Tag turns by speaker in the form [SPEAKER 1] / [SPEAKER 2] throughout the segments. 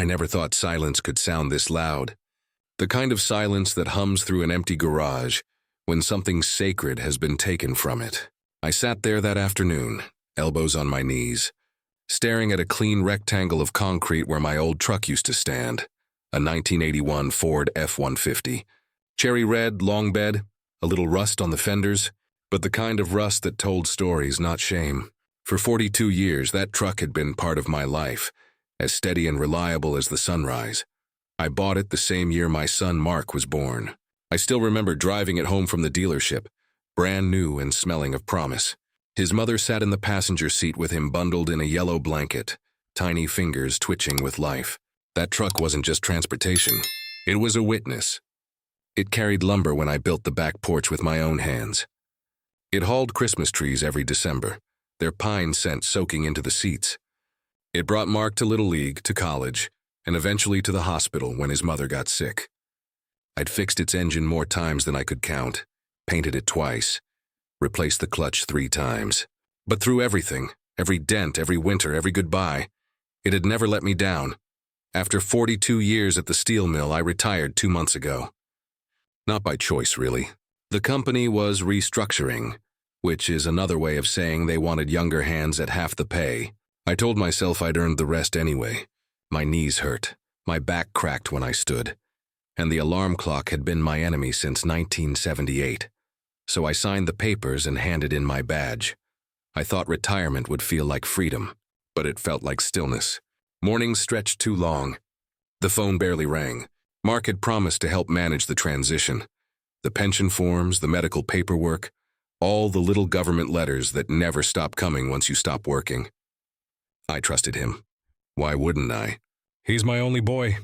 [SPEAKER 1] I never thought silence could sound this loud. The kind of silence that hums through an empty garage when something sacred has been taken from it. I sat there that afternoon, elbows on my knees, staring at a clean rectangle of concrete where my old truck used to stand, a 1981 Ford F-150. Cherry red, long bed, a little rust on the fenders, but the kind of rust that told stories, not shame. For 42 years, that truck had been part of my life, as steady and reliable as the sunrise. I bought it the same year my son Mark was born. I still remember driving it home from the dealership, brand new and smelling of promise. His mother sat in the passenger seat with him bundled in a yellow blanket, tiny fingers twitching with life. That truck wasn't just transportation. It was a witness. It carried lumber when I built the back porch with my own hands. It hauled Christmas trees every December, their pine scent soaking into the seats. It brought Mark to Little League, to college, and eventually to the hospital when his mother got sick. I'd fixed its engine more times than I could count, painted it twice, replaced the clutch 3 times. But through everything, every dent, every winter, every goodbye, it had never let me down. After 42 years at the steel mill, I retired 2 months ago. Not by choice, really. The company was restructuring, which is another way of saying they wanted younger hands at half the pay. I told myself I'd earned the rest anyway. My knees hurt, my back cracked when I stood, and the alarm clock had been my enemy since 1978. So I signed the papers and handed in my badge. I thought retirement would feel like freedom, but it felt like stillness. Mornings stretched too long. The phone barely rang. Mark had promised to help manage the transition. The pension forms, the medical paperwork, all the little government letters that never stop coming once you stop working. I trusted him. Why wouldn't I? He's my only boy.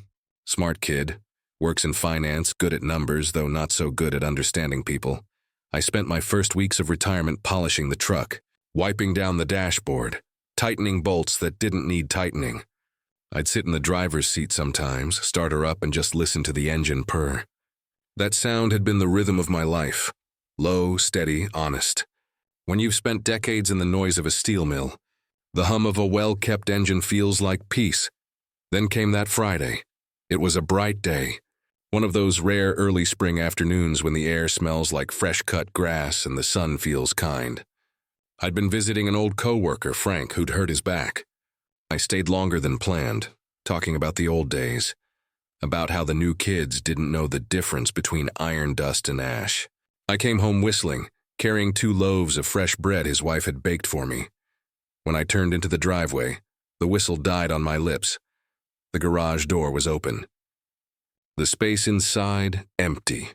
[SPEAKER 1] Smart kid. Works in finance, good at numbers, though not so good at understanding people. I spent my first weeks of retirement polishing the truck, wiping down the dashboard, tightening bolts that didn't need tightening. I'd sit in the driver's seat sometimes, start her up and just listen to the engine purr. That sound had been the rhythm of my life. Low, steady, honest. When you've spent decades in the noise of a steel mill, the hum of a well-kept engine feels like peace. Then came that Friday. It was a bright day. One of those rare early spring afternoons when the air smells like fresh-cut grass and the sun feels kind. I'd been visiting an old co-worker, Frank, who'd hurt his back. I stayed longer than planned, talking about the old days, about how the new kids didn't know the difference between iron dust and ash. I came home whistling, carrying 2 loaves of fresh bread his wife had baked for me. When I turned into the driveway, the whistle died on my lips. The garage door was open. The space inside, empty.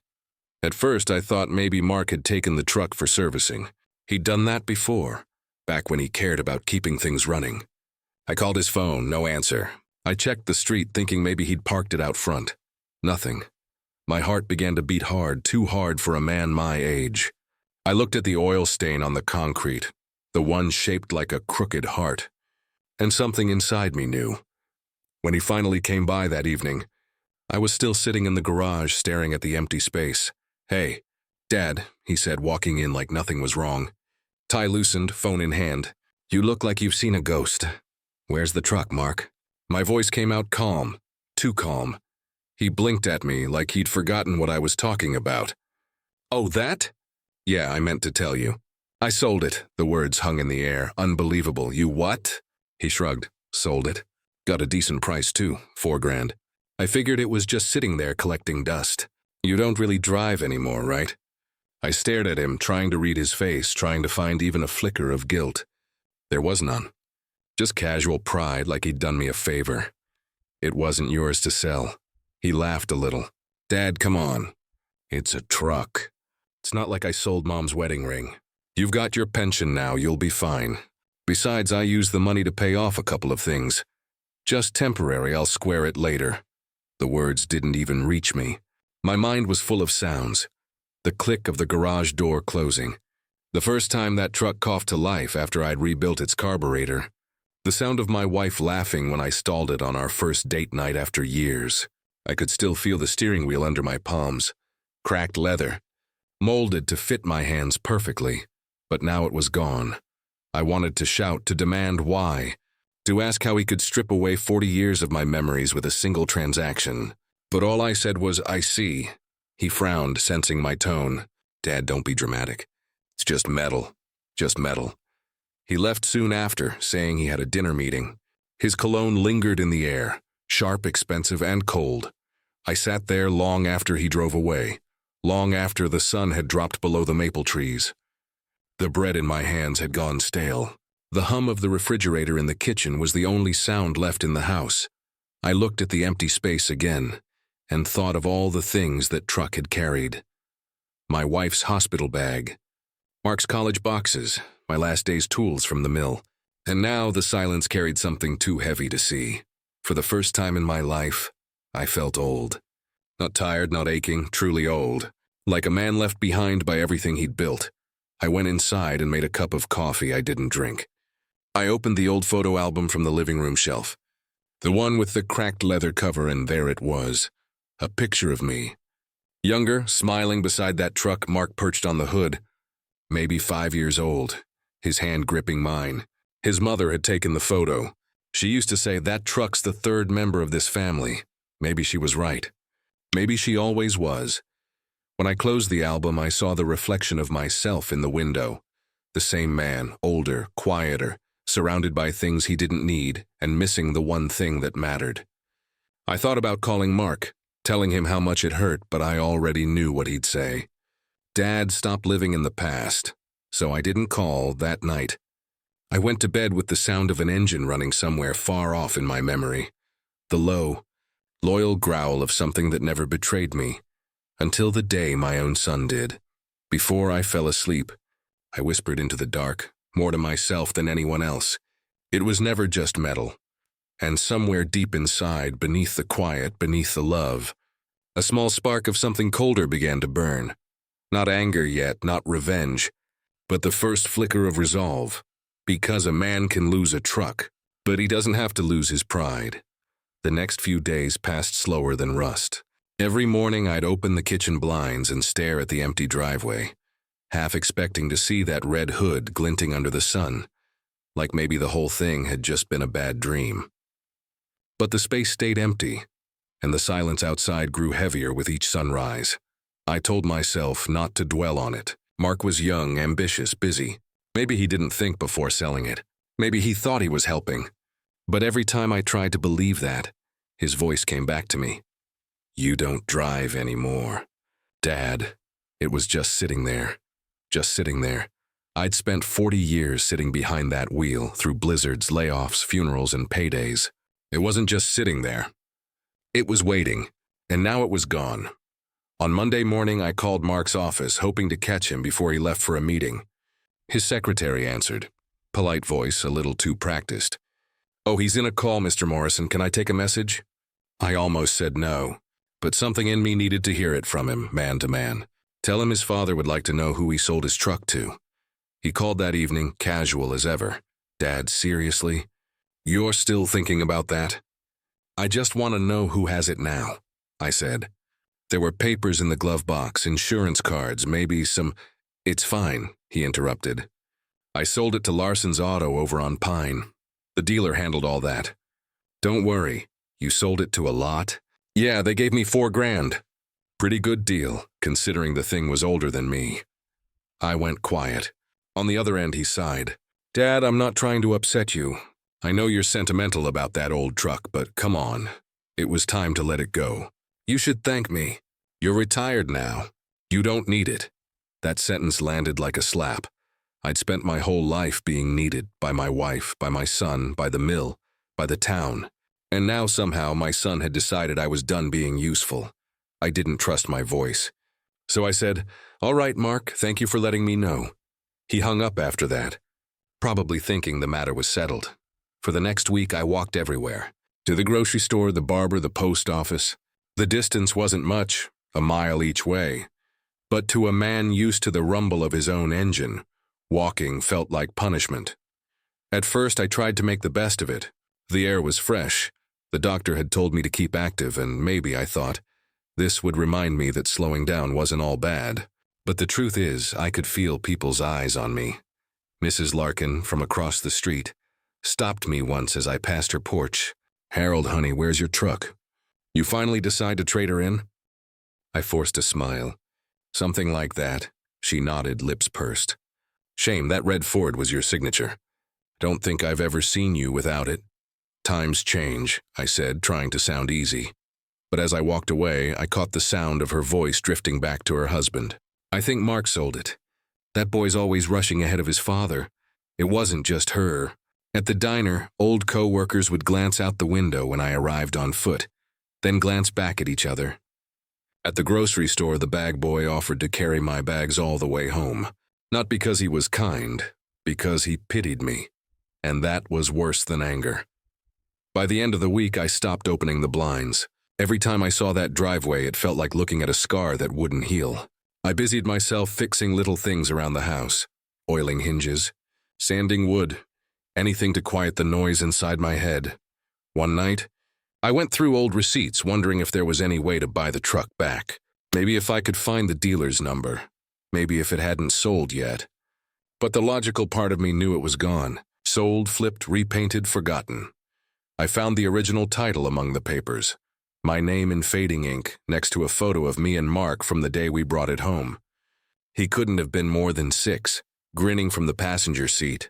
[SPEAKER 1] At first, I thought maybe Mark had taken the truck for servicing. He'd done that before, back when he cared about keeping things running. I called his phone, no answer. I checked the street thinking maybe he'd parked it out front. Nothing. My heart began to beat hard, too hard for a man my age. I looked at the oil stain on the concrete, the one shaped like a crooked heart, and something inside me knew. When he finally came by that evening, I was still sitting in the garage staring at the empty space. "Hey, Dad," he said, walking in like nothing was wrong. Tie loosened, phone in hand. "You look like you've seen a ghost. Where's the truck, Mark?" My voice came out calm, too calm. He blinked at me like he'd forgotten what I was talking about. "Oh, that? Yeah, I meant to tell you. I sold it." The words hung in the air. "Unbelievable. You what?" He shrugged. "Sold it. Got a decent price, too. $4,000. I figured it was just sitting there collecting dust. You don't really drive anymore, right?" I stared at him, trying to read his face, trying to find even a flicker of guilt. There was none. Just casual pride, like he'd done me a favor. "It wasn't yours to sell." He laughed a little. "Dad, come on. It's a truck. It's not like I sold Mom's wedding ring. You've got your pension now, you'll be fine. Besides, I used the money to pay off a couple of things. Just temporary, I'll square it later." The words didn't even reach me. My mind was full of sounds. The click of the garage door closing. The first time that truck coughed to life after I'd rebuilt its carburetor. The sound of my wife laughing when I stalled it on our first date night after years. I could still feel the steering wheel under my palms. Cracked leather. Molded to fit my hands perfectly. But now it was gone. I wanted to shout, to demand why. to ask how he could strip away 40 years of my memories with a single transaction. But all I said was, "I see." He frowned, sensing my tone. "Dad, don't be dramatic. It's just metal. Just metal." He left soon after, saying he had a dinner meeting. His cologne lingered in the air, sharp, expensive, and cold. I sat there long after he drove away, long after the sun had dropped below the maple trees. The bread in my hands had gone stale. The hum of the refrigerator in the kitchen was the only sound left in the house. I looked at the empty space again, and thought of all the things that truck had carried. My wife's hospital bag, Mark's college boxes, my last day's tools from the mill. And now the silence carried something too heavy to see. For the first time in my life, I felt old. Not tired, not aching, truly old. Like a man left behind by everything he'd built. I went inside and made a cup of coffee I didn't drink. I opened the old photo album from the living room shelf. The one with the cracked leather cover, and there it was. A picture of me. Younger, smiling beside that truck Mark perched on the hood. Maybe 5 years old, his hand gripping mine. His mother had taken the photo. She used to say, "That truck's the third member of this family." Maybe she was right. Maybe she always was. When I closed the album, I saw the reflection of myself in the window. The same man, older, quieter, surrounded by things he didn't need, and missing the one thing that mattered. I thought about calling Mark, telling him how much it hurt, but I already knew what he'd say. Dad stopped living in the past, so I didn't call that night. I went to bed with the sound of an engine running somewhere far off in my memory. The low, loyal growl of something that never betrayed me, until the day my own son did. Before I fell asleep, I whispered into the dark, more to myself than anyone else. It was never just metal. And somewhere deep inside, beneath the quiet, beneath the love, a small spark of something colder began to burn. Not anger yet, not revenge, but the first flicker of resolve. Because a man can lose a truck, but he doesn't have to lose his pride. The next few days passed slower than rust. Every morning I'd open the kitchen blinds and stare at the empty driveway, half expecting to see that red hood glinting under the sun, like maybe the whole thing had just been a bad dream. But the space stayed empty, and the silence outside grew heavier with each sunrise. I told myself not to dwell on it. Mark was young, ambitious, busy. Maybe he didn't think before selling it. Maybe he thought he was helping. But every time I tried to believe that, his voice came back to me. "You don't drive anymore." Dad, it was just sitting there. Just sitting there. I'd spent 40 years sitting behind that wheel through blizzards, layoffs, funerals, and paydays. It wasn't just sitting there. It was waiting, and now it was gone. On Monday morning, I called Mark's office, hoping to catch him before he left for a meeting. His secretary answered. Polite voice, a little too practiced. "Oh, he's in a call, Mr. Morrison. Can I take a message?" I almost said no, but something in me needed to hear it from him, man to man. Tell him his father would like to know who he sold his truck to. He called that evening, casual as ever. "Dad, seriously? You're still thinking about that?" "I just want to know who has it now," I said. "There were papers in the glove box, insurance cards, maybe some—" "It's fine," he interrupted. "I sold it to Larson's Auto over on Pine. The dealer handled all that." "Don't worry. You sold it to a lot?" "Yeah, they gave me $4,000. Pretty good deal, considering the thing was older than me." I went quiet. On the other end, he sighed. "Dad, I'm not trying to upset you. I know you're sentimental about that old truck, but come on. It was time to let it go. You should thank me. You're retired now. You don't need it." That sentence landed like a slap. I'd spent my whole life being needed by my wife, by my son, by the mill, by the town. And now somehow my son had decided I was done being useful. I didn't trust my voice. So I said, "All right, Mark, thank you for letting me know." He hung up after that, probably thinking the matter was settled. For the next week, I walked everywhere. To the grocery store, the barber, the post office. The distance wasn't much, a mile each way. But to a man used to the rumble of his own engine, walking felt like punishment. At first, I tried to make the best of it. The air was fresh. The doctor had told me to keep active, and maybe, I thought, this would remind me that slowing down wasn't all bad. But the truth is, I could feel people's eyes on me. Mrs. Larkin, from across the street. stopped me once as I passed her porch. "Harold, honey, where's your truck? You finally decide to trade her in?" I forced a smile. "Something like that." She nodded, lips pursed. "Shame, that red Ford was your signature. Don't think I've ever seen you without it." "Times change," I said, trying to sound easy. But as I walked away, I caught the sound of her voice drifting back to her husband. "I think Mark sold it. That boy's always rushing ahead of his father. It wasn't just her." At the diner, old co-workers would glance out the window when I arrived on foot, then glance back at each other. At the grocery store, the bag boy offered to carry my bags all the way home. Not because he was kind, because he pitied me. And that was worse than anger. By the end of the week, I stopped opening the blinds. Every time I saw that driveway, it felt like looking at a scar that wouldn't heal. I busied myself fixing little things around the house, oiling hinges, sanding wood, anything to quiet the noise inside my head. One night, I went through old receipts, wondering if there was any way to buy the truck back. Maybe if I could find the dealer's number. Maybe if it hadn't sold yet. But the logical part of me knew it was gone. Sold, flipped, repainted, forgotten. I found the original title among the papers. My name in fading ink, next to a photo of me and Mark from the day we brought it home. He couldn't have been more than 6, grinning from the passenger seat,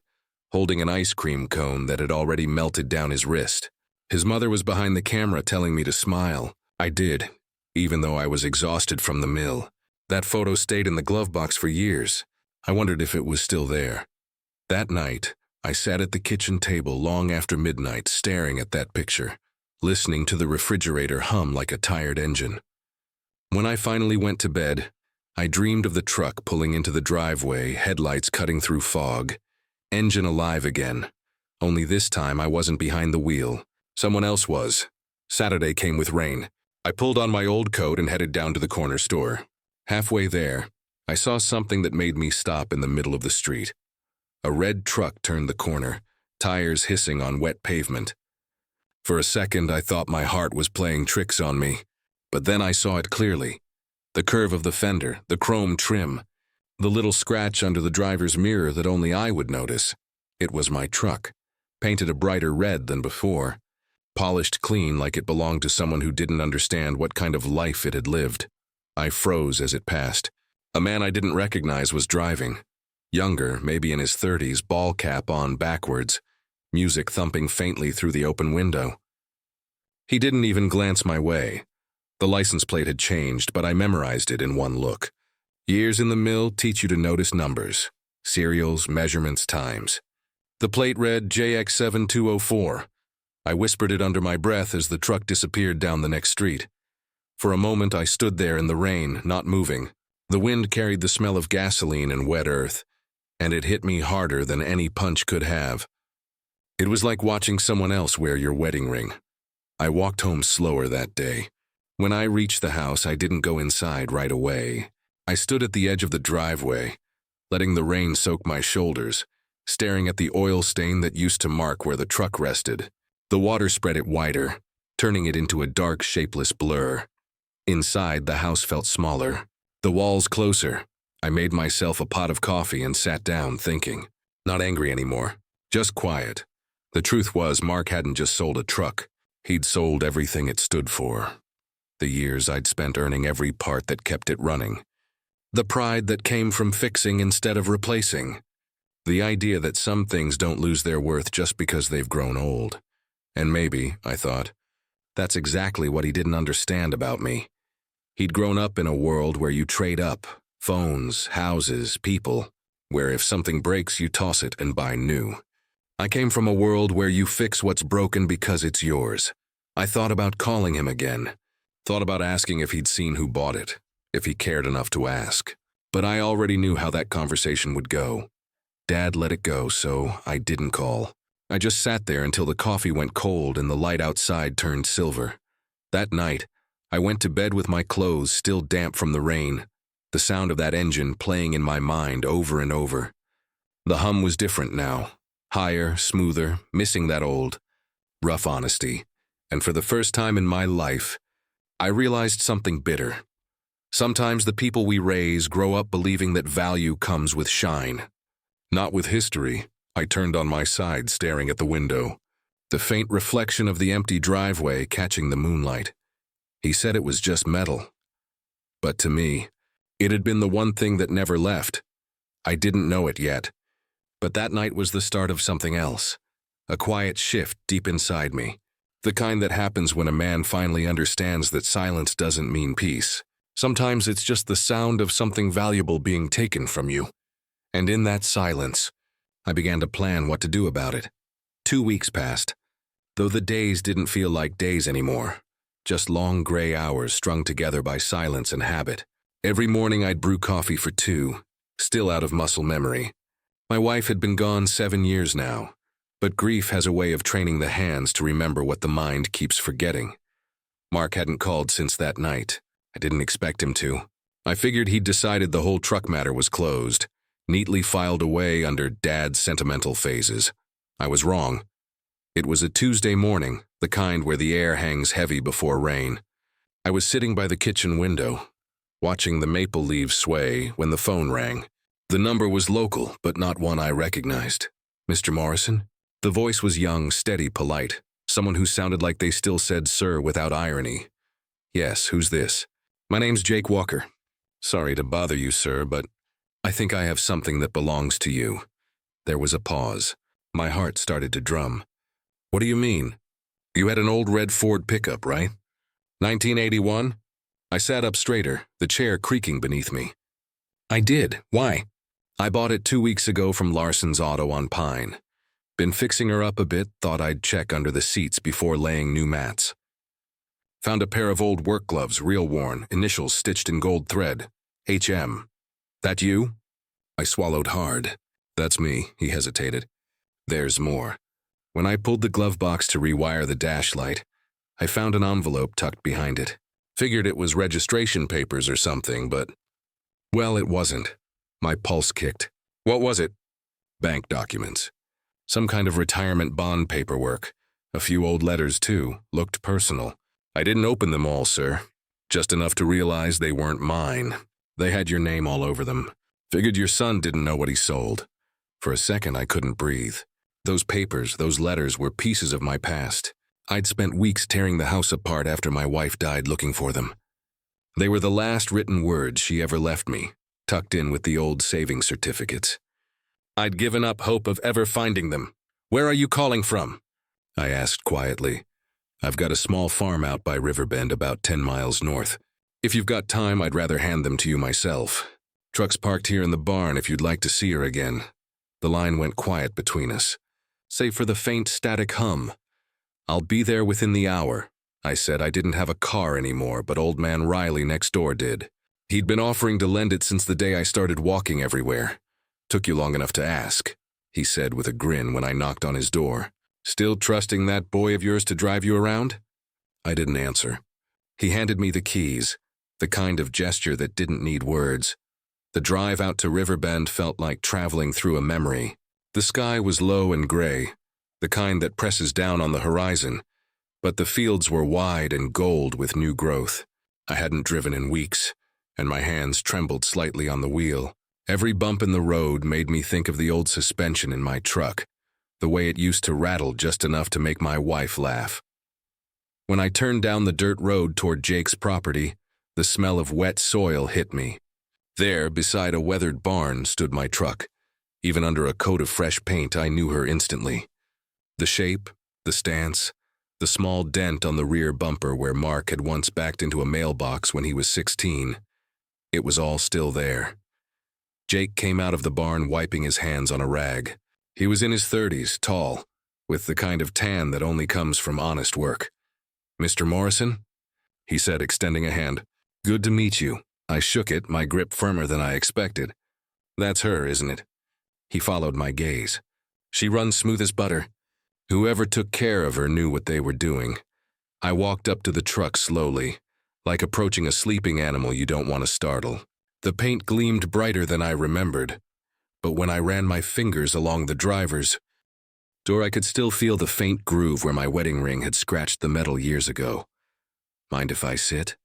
[SPEAKER 1] holding an ice cream cone that had already melted down his wrist. His mother was behind the camera telling me to smile. I did, even though I was exhausted from the mill. That photo stayed in the glove box for years. I wondered if it was still there. That night, I sat at the kitchen table long after midnight, staring at that picture, listening to the refrigerator hum like a tired engine. When I finally went to bed, I dreamed of the truck pulling into the driveway, headlights cutting through fog, engine alive again. Only this time I wasn't behind the wheel. Someone else was. Saturday came with rain. I pulled on my old coat and headed down to the corner store. Halfway there, I saw something that made me stop in the middle of the street. A red truck turned the corner, tires hissing on wet pavement. For a second, I thought my heart was playing tricks on me, but then I saw it clearly. The curve of the fender, the chrome trim, the little scratch under the driver's mirror that only I would notice. It was my truck, painted a brighter red than before, polished clean like it belonged to someone who didn't understand what kind of life it had lived. I froze as it passed. A man I didn't recognize was driving. Younger, maybe in his 30s, ball cap on backwards, music thumping faintly through the open window. He didn't even glance my way. The license plate had changed, but I memorized it in one look. Years in the mill teach you to notice numbers, serials, measurements, times. The plate read JX7204. I whispered it under my breath as the truck disappeared down the next street. For a moment I stood there in the rain, not moving. The wind carried the smell of gasoline and wet earth, and it hit me harder than any punch could have. It was like watching someone else wear your wedding ring. I walked home slower that day. When I reached the house, I didn't go inside right away. I stood at the edge of the driveway, letting the rain soak my shoulders, staring at the oil stain that used to mark where the truck rested. The water spread it wider, turning it into a dark, shapeless blur. Inside, the house felt smaller, the walls closer. I made myself a pot of coffee and sat down thinking. Not angry anymore, just quiet. The truth was, Mark hadn't just sold a truck. He'd sold everything it stood for. The years I'd spent earning every part that kept it running. The pride that came from fixing instead of replacing. The idea that some things don't lose their worth just because they've grown old. And maybe, I thought, that's exactly what he didn't understand about me. He'd grown up in a world where you trade up, phones, houses, people, where if something breaks, you toss it and buy new. I came from a world where you fix what's broken because it's yours. I thought about calling him again. Thought about asking if he'd seen who bought it, if he cared enough to ask. But I already knew how that conversation would go. Dad let it go, so I didn't call. I just sat there until the coffee went cold and the light outside turned silver. That night, I went to bed with my clothes still damp from the rain, the sound of that engine playing in my mind over and over. The hum was different now, higher, smoother, missing that old, rough honesty. And for the first time in my life, I realized something bitter. Sometimes the people we raise grow up believing that value comes with shine, not with history, I turned on my side, staring at the window, the faint reflection of the empty driveway catching the moonlight. He said it was just metal. But to me, it had been the one thing that never left. I didn't know it yet, but that night was the start of something else, a quiet shift deep inside me, the kind that happens when a man finally understands that silence doesn't mean peace. Sometimes it's just the sound of something valuable being taken from you. And in that silence, I began to plan what to do about it. 2 weeks passed, though the days didn't feel like days anymore, just long gray hours strung together by silence and habit. Every morning I'd brew coffee for 2, still out of muscle memory. My wife had been gone 7 years now, but grief has a way of training the hands to remember what the mind keeps forgetting. Mark hadn't called since that night. I didn't expect him to. I figured he'd decided the whole truck matter was closed, neatly filed away under Dad's sentimental phases. I was wrong. It was a Tuesday morning, the kind where the air hangs heavy before rain. I was sitting by the kitchen window, watching the maple leaves sway when the phone rang. The number was local, but not one I recognized. Mr. Morrison? The voice was young, steady, polite, someone who sounded like they still said sir without irony. Yes, who's this? My name's Jake Walker. Sorry to bother you, sir, but I think I have something that belongs to you. There was a pause. My heart started to drum. What do you mean? You had an old red Ford pickup, right? 1981? I sat up straighter, the chair creaking beneath me. I did. Why? I bought it 2 weeks ago from Larson's Auto on Pine. Been fixing her up a bit, thought I'd check under the seats before laying new mats. Found a pair of old work gloves, real worn, initials stitched in gold thread. HM. That you? I swallowed hard. That's me, he hesitated. There's more. When I pulled the glove box to rewire the dash light, I found an envelope tucked behind it. Figured it was registration papers or something, but... well, it wasn't. My pulse kicked. What was it? Bank documents. Some kind of retirement bond paperwork. A few old letters, too. Looked personal. I didn't open them all, sir. Just enough to realize they weren't mine. They had your name all over them. Figured your son didn't know what he sold. For a second, I couldn't breathe. Those papers, those letters were pieces of my past. I'd spent weeks tearing the house apart after my wife died looking for them. They were the last written words she ever left me, tucked in with the old saving certificates. I'd given up hope of ever finding them. Where are you calling from? I asked quietly. I've got a small farm out by Riverbend about 10 miles north. If you've got time, I'd rather hand them to you myself. Truck's parked here in the barn if you'd like to see her again. The line went quiet between us, save for the faint static hum. I'll be there within the hour. I said I didn't have a car anymore, but old man Riley next door did. He'd been offering to lend it since the day I started walking everywhere. Took you long enough to ask, he said with a grin when I knocked on his door. Still trusting that boy of yours to drive you around? I didn't answer. He handed me the keys, the kind of gesture that didn't need words. The drive out to Riverbend felt like traveling through a memory. The sky was low and gray, the kind that presses down on the horizon, but the fields were wide and gold with new growth. I hadn't driven in weeks, and my hands trembled slightly on the wheel. Every bump in the road made me think of the old suspension in my truck, the way it used to rattle just enough to make my wife laugh. When I turned down the dirt road toward Jake's property, the smell of wet soil hit me. There, beside a weathered barn, stood my truck. Even under a coat of fresh paint, I knew her instantly. The shape, the stance, the small dent on the rear bumper where Mark had once backed into a mailbox when he was 16. It was all still there. Jake came out of the barn wiping his hands on a rag. He was in his 30s, tall, with the kind of tan that only comes from honest work. Mr. Morrison? He said, extending a hand. Good to meet you. I shook it, my grip firmer than I expected. That's her, isn't it? He followed my gaze. She runs smooth as butter. Whoever took care of her knew what they were doing. I walked up to the truck slowly, like approaching a sleeping animal you don't want to startle. The paint gleamed brighter than I remembered, but when I ran my fingers along the driver's door, I could still feel the faint groove where my wedding ring had scratched the metal years ago. Mind if I sit?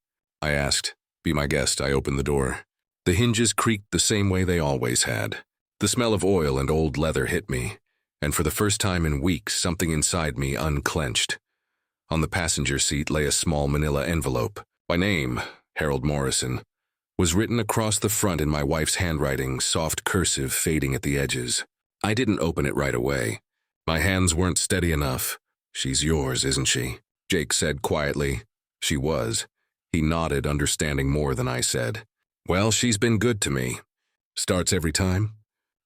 [SPEAKER 1] I asked. Be my guest. I opened the door. The hinges creaked the same way they always had. The smell of oil and old leather hit me. and for the first time in weeks, something inside me unclenched. On the passenger seat lay a small manila envelope. My name, Harold Morrison, was written across the front in my wife's handwriting, soft cursive fading at the edges. I didn't open it right away. My hands weren't steady enough. "She's yours, isn't she?" Jake said quietly. She was. He nodded, understanding more than I said. "Well, she's been good to me. Starts every time."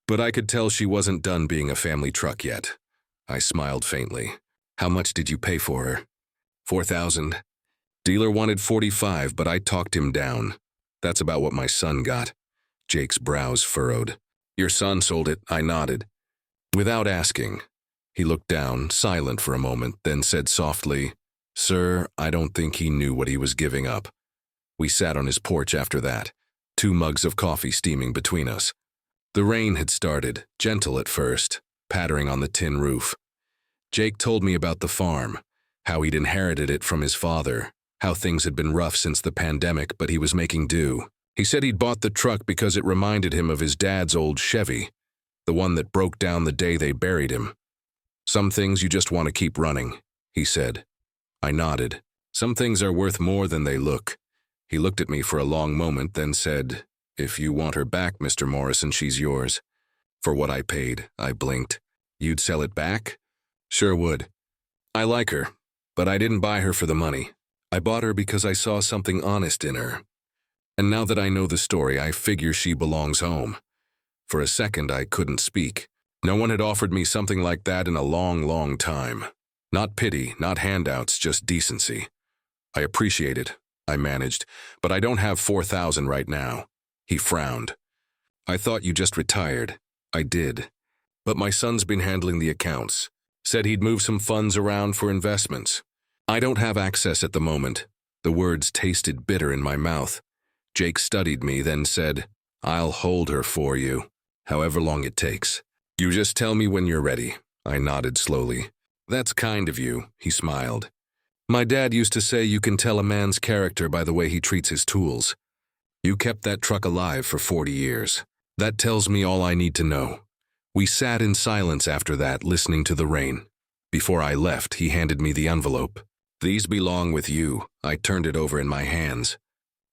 [SPEAKER 1] But I could tell she wasn't done being a family truck yet. I smiled faintly. "How much did you pay for her?" $4,000. Dealer wanted 45, but I talked him down. That's about what my son got. Jake's brows furrowed. "Your son sold it," I nodded. Without asking. He looked down, silent for a moment, then said softly, "Sir, I don't think he knew what he was giving up." We sat on his porch after that, 2 mugs of coffee steaming between us. The rain had started, gentle at first, pattering on the tin roof. Jake told me about the farm, how he'd inherited it from his father, how things had been rough since the pandemic, but he was making do. He said he'd bought the truck because it reminded him of his dad's old Chevy, the one that broke down the day they buried him. "Some things you just want to keep running," he said. I nodded. "Some things are worth more than they look." He looked at me for a long moment, then said, "If you want her back, Mr. Morrison, she's yours." "For what I paid," I blinked. "You'd sell it back?" "Sure would. I like her, but I didn't buy her for the money. I bought her because I saw something honest in her. And now that I know the story, I figure she belongs home." For a second, I couldn't speak. No one had offered me something like that in a long, long time. Not pity, not handouts, just decency. "I appreciate it," I managed, "but I don't have 4,000 right now." He frowned. "I thought you just retired." I did. "But my son's been handling the accounts. Said he'd move some funds around for investments. I don't have access at the moment." The words tasted bitter in my mouth. Jake studied me, then said, "I'll hold her for you, however long it takes. You just tell me when you're ready." I nodded slowly. "That's kind of you," he smiled. "My dad used to say you can tell a man's character by the way he treats his tools. You kept that truck alive for 40 years. That tells me all I need to know." We sat in silence after that, listening to the rain. Before I left, he handed me the envelope. "These belong with you." I turned it over in my hands.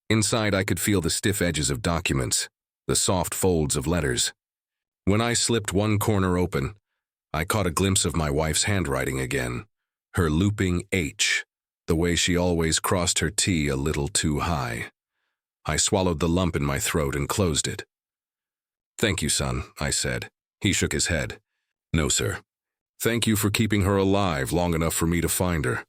[SPEAKER 1] Inside, I could feel the stiff edges of documents, the soft folds of letters. When I slipped one corner open, I caught a glimpse of my wife's handwriting again, her looping H, the way she always crossed her T a little too high. I swallowed the lump in my throat and closed it. "Thank you, son," I said. He shook his head. "No, sir. Thank you for keeping her alive long enough for me to find her."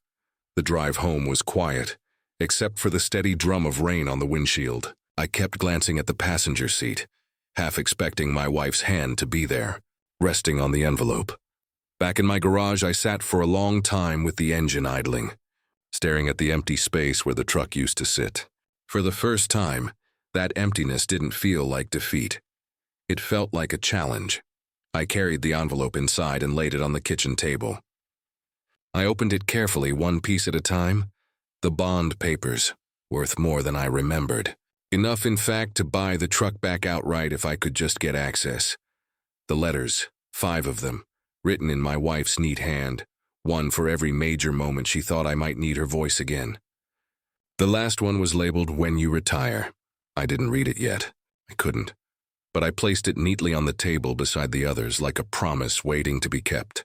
[SPEAKER 1] The drive home was quiet, except for the steady drum of rain on the windshield. I kept glancing at the passenger seat, half expecting my wife's hand to be there, resting on the envelope. Back in my garage, I sat for a long time with the engine idling, staring at the empty space where the truck used to sit. For the first time, that emptiness didn't feel like defeat. It felt like a challenge. I carried the envelope inside and laid it on the kitchen table. I opened it carefully, one piece at a time. The bond papers, worth more than I remembered. Enough, in fact, to buy the truck back outright if I could just get access. The letters, 5 of them, written in my wife's neat hand, one for every major moment she thought I might need her voice again. The last one was labeled, "When you retire." I didn't read it yet. I couldn't. But I placed it neatly on the table beside the others, like a promise waiting to be kept.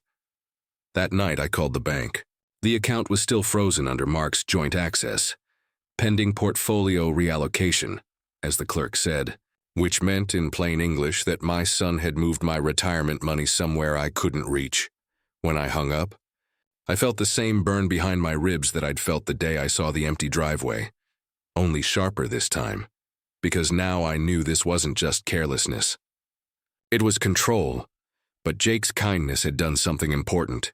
[SPEAKER 1] That night, I called the bank. The account was still frozen under Mark's joint access, pending portfolio reallocation, as the clerk said, which meant in plain English that my son had moved my retirement money somewhere I couldn't reach. When I hung up, I felt the same burn behind my ribs that I'd felt the day I saw the empty driveway, only sharper this time, because now I knew this wasn't just carelessness. It was control, but Jake's kindness had done something important.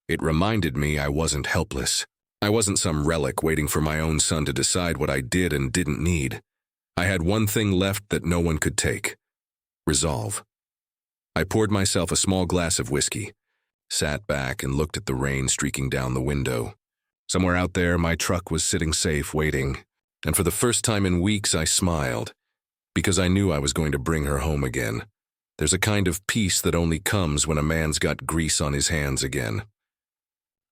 [SPEAKER 1] It reminded me I wasn't helpless. I wasn't some relic waiting for my own son to decide what I did and didn't need. I had one thing left that no one could take: resolve. I poured myself a small glass of whiskey, sat back and looked at the rain streaking down the window. Somewhere out there, my truck was sitting safe, waiting, and for the first time in weeks I smiled, because I knew I was going to bring her home again. There's a kind of peace that only comes when a man's got grease on his hands again.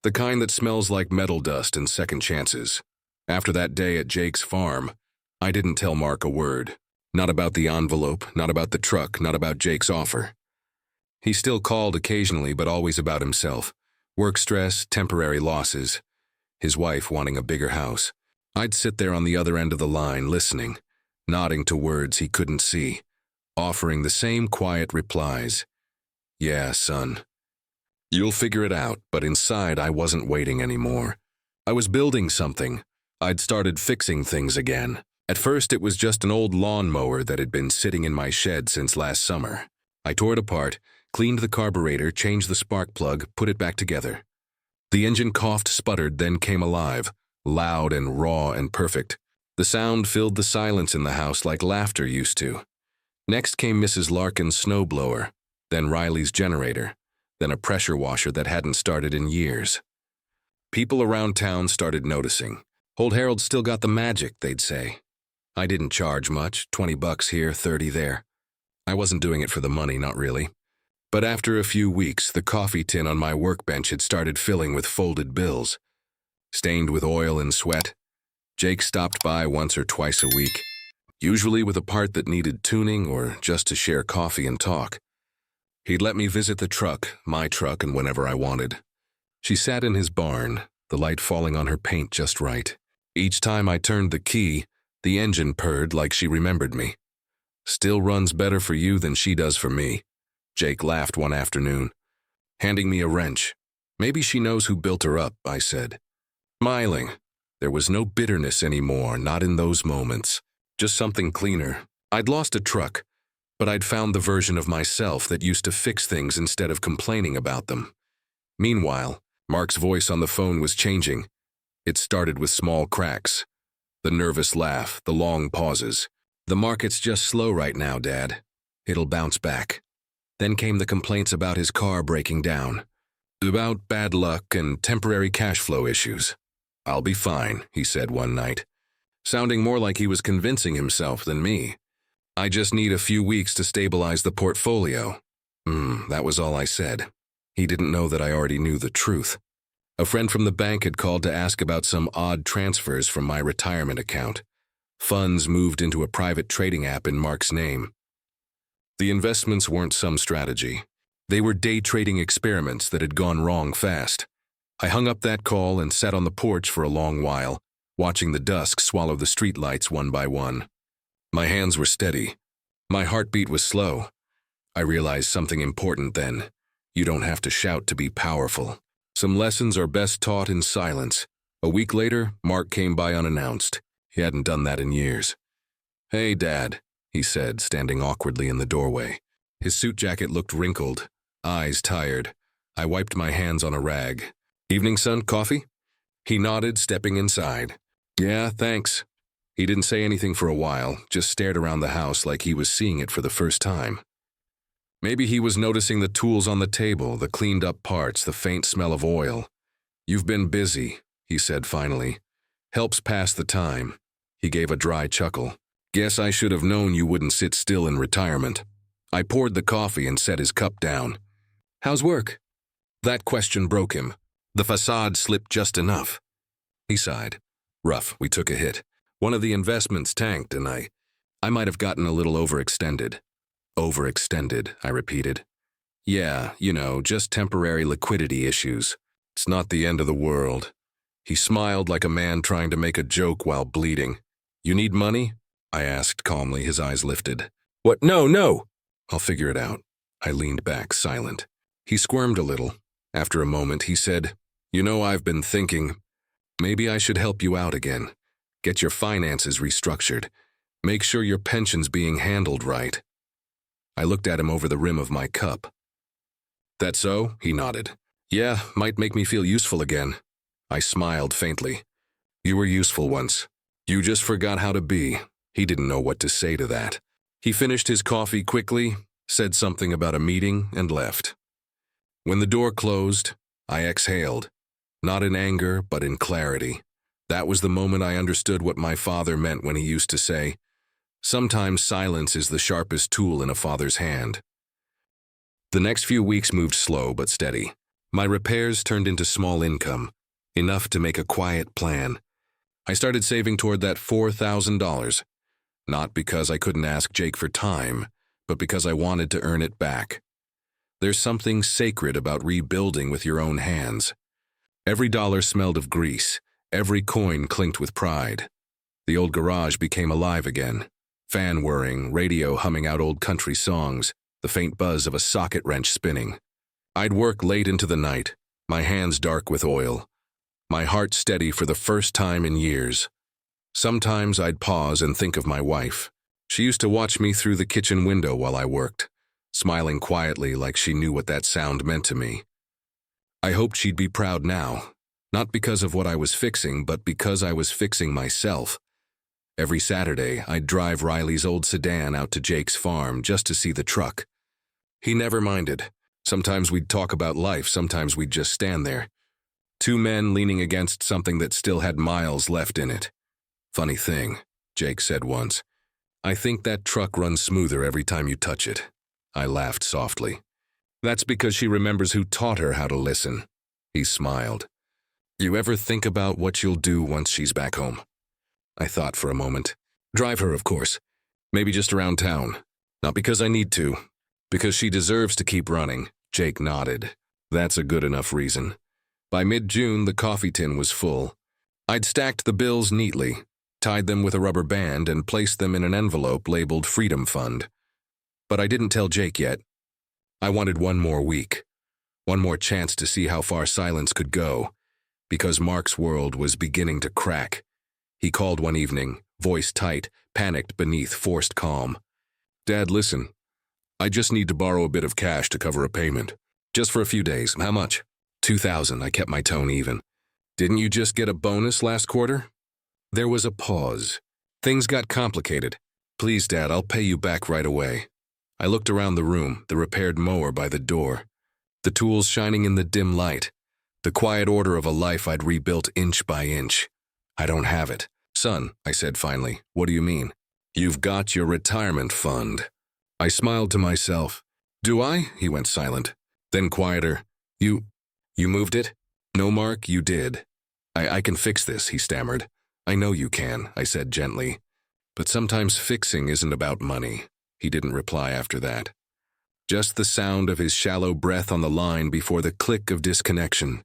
[SPEAKER 1] The kind that smells like metal dust and second chances. After that day at Jake's farm, I didn't tell Mark a word. Not about the envelope, not about the truck, not about Jake's offer. He still called occasionally, but always about himself. Work stress, temporary losses. His wife wanting a bigger house. I'd sit there on the other end of the line, listening, nodding to words he couldn't see, offering the same quiet replies. Yeah, son. You'll figure it out, but inside I wasn't waiting anymore. I was building something. I'd started fixing things again. At first it was just an old lawnmower that had been sitting in my shed since last summer. I tore it apart, cleaned the carburetor, changed the spark plug, put it back together. The engine coughed, sputtered, then came alive, loud and raw and perfect. The sound filled the silence in the house like laughter used to. Next came Mrs. Larkin's snowblower, then Riley's generator, then a pressure washer that hadn't started in years. People around town started noticing. Old Harold still got the magic, they'd say. I didn't charge much, $20 here, 30 there. I wasn't doing it for the money, not really. But after a few weeks, the coffee tin on my workbench had started filling with folded bills. Stained with oil and sweat. Jake stopped by once or twice a week, usually with a part that needed tuning or just to share coffee and talk. He'd let me visit the truck, my truck, and whenever I wanted. She sat in his barn, the light falling on her paint just right. Each time I turned the key, the engine purred like she remembered me. Still runs better for you than she does for me. Jake laughed one afternoon, handing me a wrench. Maybe she knows who built her up, I said. Smiling. There was no bitterness anymore, not in those moments. Just something cleaner. I'd lost a truck, but I'd found the version of myself that used to fix things instead of complaining about them. Meanwhile, Mark's voice on the phone was changing. It started with small cracks. The nervous laugh, the long pauses. The market's just slow right now, Dad. It'll bounce back. Then came the complaints about his car breaking down. About bad luck and temporary cash flow issues. I'll be fine, he said one night, sounding more like he was convincing himself than me. I just need a few weeks to stabilize the portfolio. That was all I said. He didn't know that I already knew the truth. A friend from the bank had called to ask about some odd transfers from my retirement account. Funds moved into a private trading app in Mark's name. The investments weren't some strategy. They were day trading experiments that had gone wrong fast. I hung up that call and sat on the porch for a long while, watching the dusk swallow the streetlights one by one. My hands were steady. My heartbeat was slow. I realized something important then. You don't have to shout to be powerful. Some lessons are best taught in silence. A week later, Mark came by unannounced. He hadn't done that in years. Hey, Dad, he said, standing awkwardly in the doorway. His suit jacket looked wrinkled, eyes tired. I wiped my hands on a rag. Evening, son, coffee? He nodded, stepping inside. Yeah, thanks. He didn't say anything for a while, just stared around the house like he was seeing it for the first time. Maybe he was noticing the tools on the table, the cleaned-up parts, the faint smell of oil. You've been busy, he said finally. Helps pass the time. He gave a dry chuckle. Guess I should have known you wouldn't sit still in retirement. I poured the coffee and set his cup down. How's work? That question broke him. The facade slipped just enough. He sighed. Rough, we took a hit. One of the investments tanked and I might have gotten a little overextended. Overextended, I repeated. Yeah, just temporary liquidity issues. It's not the end of the world. He smiled like a man trying to make a joke while bleeding. You need money? I asked calmly, his eyes lifted. What? No. I'll figure it out. I leaned back, silent. He squirmed a little. After a moment, he said, I've been thinking, maybe I should help you out again. Get your finances restructured. Make sure your pension's being handled right. I looked at him over the rim of my cup. That so? He nodded. Yeah, might make me feel useful again. I smiled faintly. You were useful once. You just forgot how to be. He didn't know what to say to that. He finished his coffee quickly, said something about a meeting, and left. When the door closed, I exhaled. Not in anger, but in clarity. That was the moment I understood what my father meant when he used to say, sometimes silence is the sharpest tool in a father's hand. The next few weeks moved slow but steady. My repairs turned into small income, enough to make a quiet plan. I started saving toward that $4,000, not because I couldn't ask Jake for time, but because I wanted to earn it back. There's something sacred about rebuilding with your own hands. Every dollar smelled of grease, every coin clinked with pride. The old garage became alive again, fan whirring, radio humming out old country songs, the faint buzz of a socket wrench spinning. I'd work late into the night, my hands dark with oil, my heart steady for the first time in years. Sometimes I'd pause and think of my wife. She used to watch me through the kitchen window while I worked, smiling quietly like she knew what that sound meant to me. I hoped she'd be proud now, not because of what I was fixing, but because I was fixing myself. Every Saturday, I'd drive Riley's old sedan out to Jake's farm just to see the truck. He never minded. Sometimes we'd talk about life, sometimes we'd just stand there. Two men leaning against something that still had miles left in it. Funny thing, Jake said once. I think that truck runs smoother every time you touch it. I laughed softly. That's because she remembers who taught her how to listen. He smiled. You ever think about what you'll do once she's back home? I thought for a moment. Drive her, of course. Maybe just around town. Not because I need to. Because she deserves to keep running. Jake nodded. That's a good enough reason. By mid-June, the coffee tin was full. I'd stacked the bills neatly, tied them with a rubber band, and placed them in an envelope labeled Freedom Fund. But I didn't tell Jake yet. I wanted one more week, one more chance to see how far silence could go, because Mark's world was beginning to crack. He called one evening, voice tight, panicked beneath forced calm. Dad, listen. I just need to borrow a bit of cash to cover a payment. Just for a few days. How much? $2,000. I kept my tone even. Didn't you just get a bonus last quarter? There was a pause. Things got complicated. Please, Dad, I'll pay you back right away. I looked around the room, the repaired mower by the door, the tools shining in the dim light, the quiet order of a life I'd rebuilt inch by inch. I don't have it. Son, I said finally, what do you mean? You've got your retirement fund. I smiled to myself. Do I? He went silent. Then quieter. You moved it? No, Mark, you did. I can fix this, he stammered. I know you can, I said gently. But sometimes fixing isn't about money. He didn't reply after that. Just the sound of his shallow breath on the line before the click of disconnection.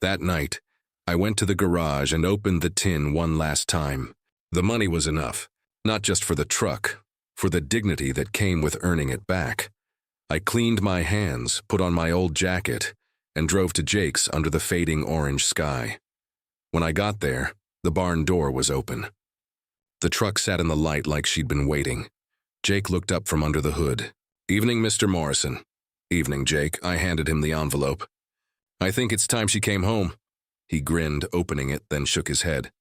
[SPEAKER 1] That night, I went to the garage and opened the tin one last time. The money was enough, not just for the truck, for the dignity that came with earning it back. I cleaned my hands, put on my old jacket, and drove to Jake's under the fading orange sky. When I got there, the barn door was open. The truck sat in the light like she'd been waiting. Jake looked up from under the hood. Evening, Mr. Morrison. Evening, Jake. I handed him the envelope. I think it's time she came home. He grinned, opening it, then shook his head.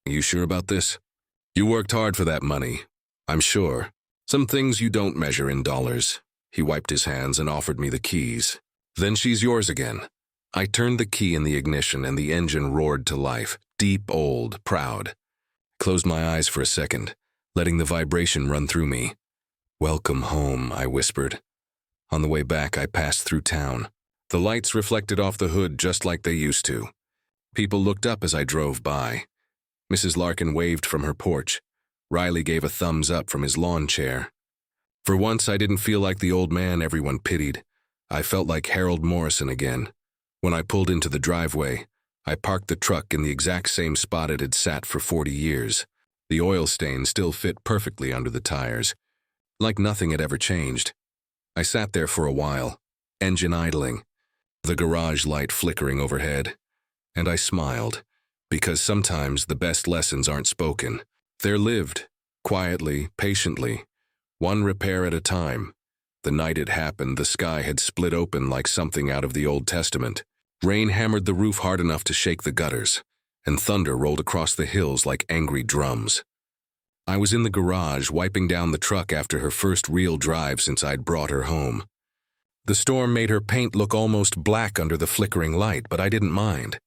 [SPEAKER 1] You sure about this? You worked hard for that money. I'm sure. Some things you don't measure in dollars. He wiped his hands and offered me the keys. Then she's yours again. I turned the key in the ignition and the engine roared to life, deep, old, proud. Closed my eyes for a second, letting the vibration run through me. Welcome home, I whispered. On the way back, I passed through town. The lights reflected off the hood just like they used to. People looked up as I drove by. Mrs. Larkin waved from her porch. Riley gave a thumbs up from his lawn chair. For once, I didn't feel like the old man everyone pitied. I felt like Harold Morrison again. When I pulled into the driveway, I parked the truck in the exact same spot it had sat for 40 years. The oil stain still fit perfectly under the tires, like nothing had ever changed. I sat there for a while, engine idling, the garage light flickering overhead, and I smiled, because sometimes the best lessons aren't spoken. They're lived, quietly, patiently, one repair at a time. The night it happened, the sky had split open like something out of the Old Testament. Rain hammered the roof hard enough to shake the gutters, and thunder rolled across the hills like angry drums. I was in the garage, wiping down the truck after her first real drive since I'd brought her home. The storm made her paint look almost black under the flickering light, but I didn't mind.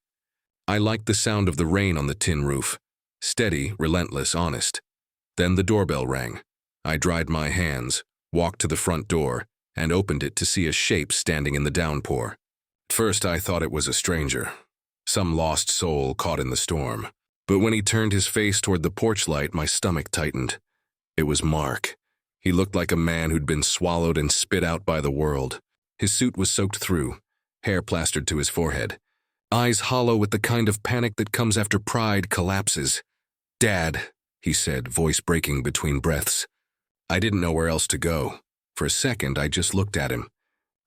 [SPEAKER 1] I liked the sound of the rain on the tin roof. Steady, relentless, honest. Then the doorbell rang. I dried my hands, walked to the front door, and opened it to see a shape standing in the downpour. At first I thought it was a stranger, some lost soul caught in the storm. But when he turned his face toward the porch light, my stomach tightened. It was Mark. He looked like a man who'd been swallowed and spit out by the world. His suit was soaked through, hair plastered to his forehead, eyes hollow with the kind of panic that comes after pride collapses. "Dad," he said, voice breaking between breaths. I didn't know where else to go. For a second, I just looked at him.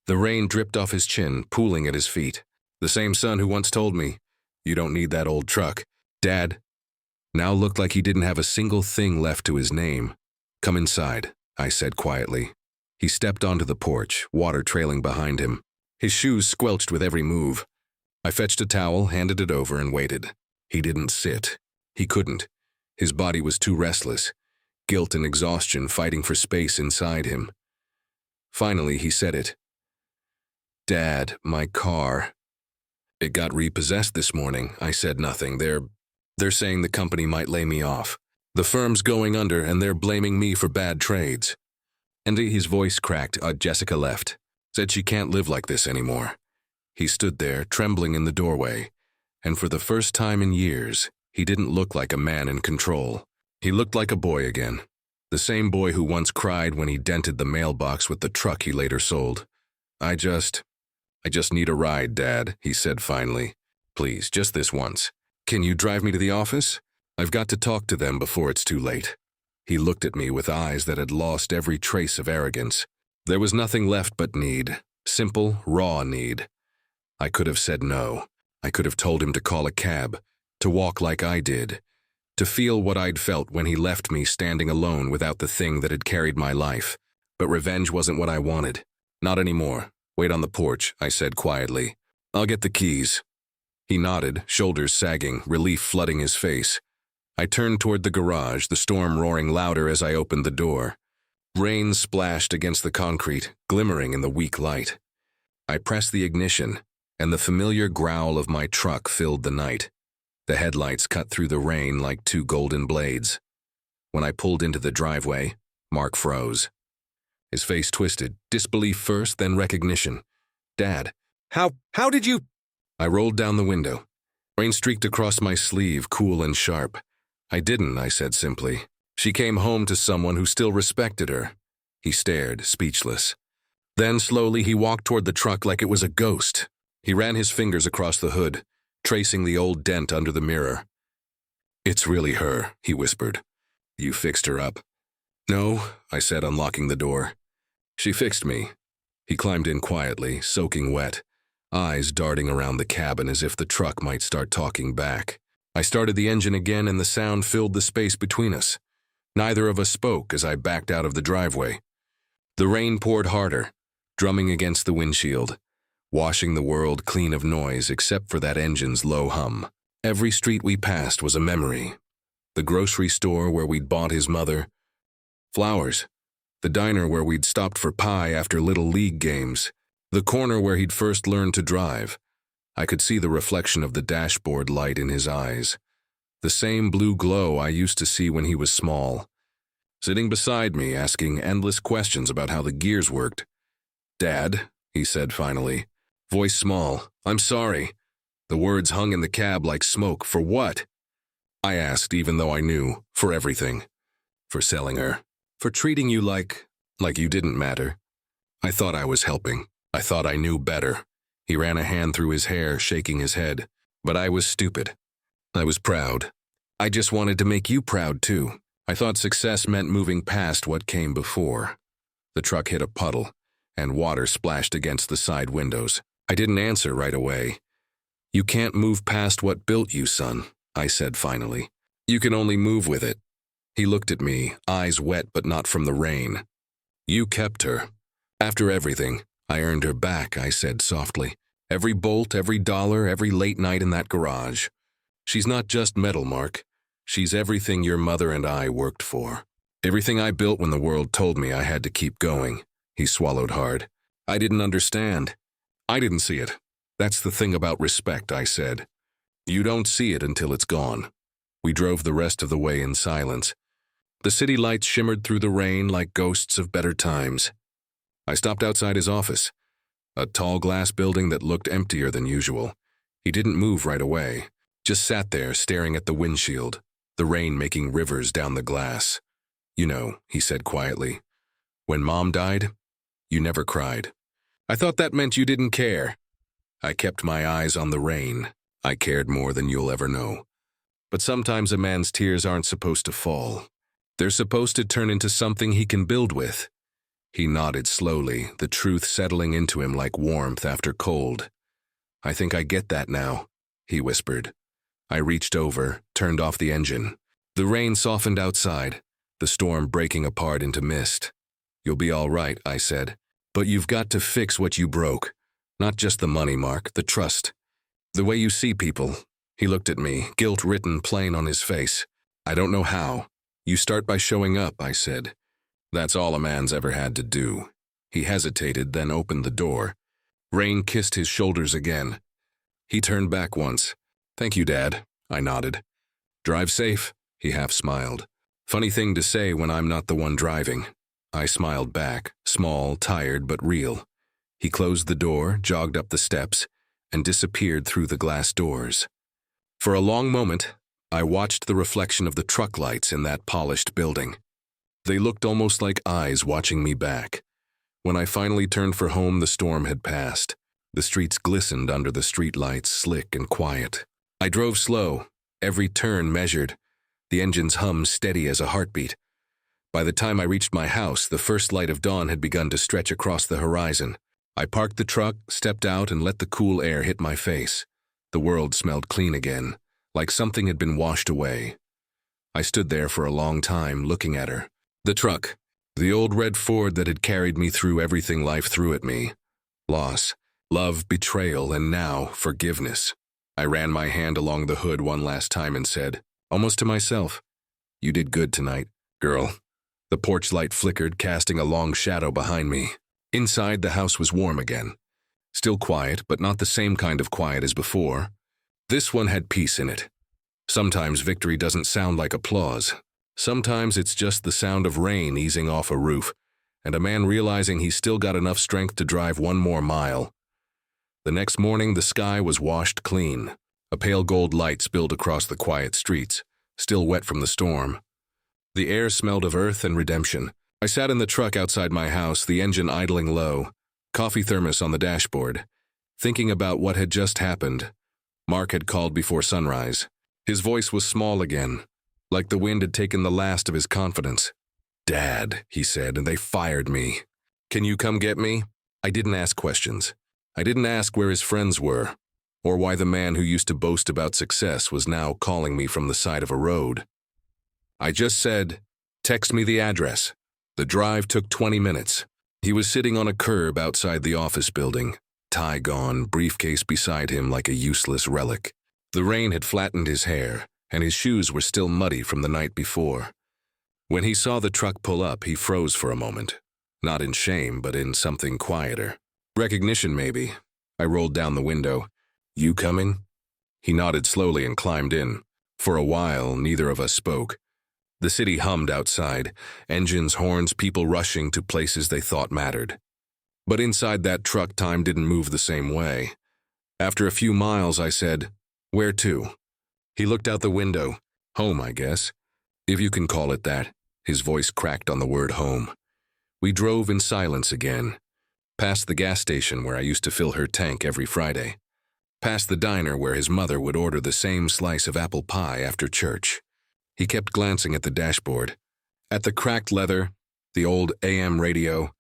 [SPEAKER 1] The rain dripped off his chin, pooling at his feet. The same son who once told me, "You don't need that old truck." Dad now looked like he didn't have a single thing left to his name. "Come inside," I said quietly. He stepped onto the porch, water trailing behind him. His shoes squelched with every move. I fetched a towel, handed it over, and waited. He didn't sit. He couldn't. His body was too restless, guilt and exhaustion fighting for space inside him. Finally, he said it. "Dad, my car." "It got repossessed this morning." I said nothing. They're saying the company might lay me off. The firm's going under and they're blaming me for bad trades. And his voice cracked. Jessica left. Said she can't live like this anymore. He stood there, trembling in the doorway, and for the first time in years, he didn't look like a man in control. He looked like a boy again. The same boy who once cried when he dented the mailbox with the truck he later sold. I just need a ride, Dad," he said finally. "Please, just this once. Can you drive me to the office? I've got to talk to them before it's too late." He looked at me with eyes that had lost every trace of arrogance. There was nothing left but need. Simple, raw need. I could have said no. I could have told him to call a cab, to walk like I did, to feel what I'd felt when he left me standing alone without the thing that had carried my life. But revenge wasn't what I wanted. Not anymore. "Wait on the porch," I said quietly. "I'll get the keys." He nodded, shoulders sagging, relief flooding his face. I turned toward the garage, the storm roaring louder as I opened the door. Rain splashed against the concrete, glimmering in the weak light. I pressed the ignition, and the familiar growl of my truck filled the night. The headlights cut through the rain like two golden blades. When I pulled into the driveway, Mark froze. His face twisted, disbelief first, then recognition. "Dad, how did you—" I rolled down the window. Rain streaked across my sleeve, cool and sharp. "I didn't," I said simply. "She came home to someone who still respected her." He stared, speechless. Then slowly he walked toward the truck like it was a ghost. He ran his fingers across the hood, tracing the old dent under the mirror. "It's really her," he whispered. "You fixed her up." "No," I said, unlocking the door. "She fixed me." He climbed in quietly, soaking wet, eyes darting around the cabin as if the truck might start talking back. I started the engine again and the sound filled the space between us. Neither of us spoke as I backed out of the driveway. The rain poured harder, drumming against the windshield, washing the world clean of noise except for that engine's low hum. Every street we passed was a memory. The grocery store where we'd bought his mother flowers, the diner where we'd stopped for pie after Little League games, the corner where he'd first learned to drive. I could see the reflection of the dashboard light in his eyes, the same blue glow I used to see when he was small, sitting beside me asking endless questions about how the gears worked. "Dad," he said finally, voice small, "I'm sorry." The words hung in the cab like smoke. "For what?" I asked, even though I knew. "For everything. For selling her. For treating you like you didn't matter. I thought I was helping. I thought I knew better." He ran a hand through his hair, shaking his head. "But I was stupid. I was proud. I just wanted to make you proud, too. I thought success meant moving past what came before." The truck hit a puddle, and water splashed against the side windows. I didn't answer right away. "You can't move past what built you, son," I said finally. "You can only move with it." He looked at me, eyes wet but not from the rain. "You kept her. After everything, I earned her back," I said softly. "Every bolt, every dollar, every late night in that garage. She's not just metal, Mark. She's everything your mother and I worked for. Everything I built when the world told me I had to keep going." He swallowed hard. "I didn't understand. I didn't see it. That's the thing about respect," I said. "You don't see it until it's gone." We drove the rest of the way in silence. The city lights shimmered through the rain like ghosts of better times. I stopped outside his office, a tall glass building that looked emptier than usual. He didn't move right away, just sat there staring at the windshield, the rain making rivers down the glass. "You know," he said quietly, "when Mom died, you never cried. I thought that meant you didn't care." I kept my eyes on the rain. I cared more than you'll ever know. But sometimes a man's tears aren't supposed to fall. They're supposed to turn into something he can build with. He nodded slowly, the truth settling into him like warmth after cold. "I think I get that now," he whispered. I reached over, turned off the engine. The rain softened outside, the storm breaking apart into mist. "You'll be all right," I said. "But you've got to fix what you broke. Not just the money, Mark, the trust. The way you see people." He looked at me, guilt written plain on his face. "I don't know how. You start by showing up," I said. "That's all a man's ever had to do." He hesitated, then opened the door. Rain kissed his shoulders again. He turned back once. "Thank you, Dad," I nodded. "Drive safe," he half smiled. Funny thing to say when I'm not the one driving. I smiled back, small, tired, but real. He closed the door, jogged up the steps, and disappeared through the glass doors. For a long moment, I watched the reflection of the truck lights in that polished building. They looked almost like eyes watching me back. When I finally turned for home, the storm had passed. The streets glistened under the streetlights, slick and quiet. I drove slow, every turn measured, the engine's hum steady as a heartbeat. By the time I reached my house, the first light of dawn had begun to stretch across the horizon. I parked the truck, stepped out, and let the cool air hit my face. The world smelled clean again, like something had been washed away. I stood there for a long time, looking at her. The truck, the old red Ford that had carried me through everything life threw at me. Loss, love, betrayal, and now forgiveness. I ran my hand along the hood one last time and said, almost to myself, "You did good tonight, girl." The porch light flickered, casting a long shadow behind me. Inside, the house was warm again. Still quiet, but not the same kind of quiet as before. This one had peace in it. Sometimes victory doesn't sound like applause. Sometimes it's just the sound of rain easing off a roof, and a man realizing he's still got enough strength to drive one more mile. The next morning, the sky was washed clean. A pale gold light spilled across the quiet streets, still wet from the storm. The air smelled of earth and redemption. I sat in the truck outside my house, the engine idling low, coffee thermos on the dashboard, thinking about what had just happened. Mark had called before sunrise. His voice was small again, like the wind had taken the last of his confidence. "Dad," he said, "and they fired me. Can you come get me?" I didn't ask questions. I didn't ask where his friends were, or why the man who used to boast about success was now calling me from the side of a road. I just said, "Text me the address." The drive took 20 minutes. He was sitting on a curb outside the office building, tie gone, briefcase beside him like a useless relic. The rain had flattened his hair, and his shoes were still muddy from the night before. When he saw the truck pull up, he froze for a moment, not in shame, but in something quieter. Recognition, maybe. I rolled down the window. "You coming?" He nodded slowly and climbed in. For a while, neither of us spoke. The city hummed outside, engines, horns, people rushing to places they thought mattered. But inside that truck, time didn't move the same way. After a few miles, I said, "Where to?" He looked out the window. "Home, I guess. If you can call it that." His voice cracked on the word home. We drove in silence again. Past the gas station where I used to fill her tank every Friday. Past the diner where his mother would order the same slice of apple pie after church. He kept glancing at the dashboard. At the cracked leather, the old AM radio,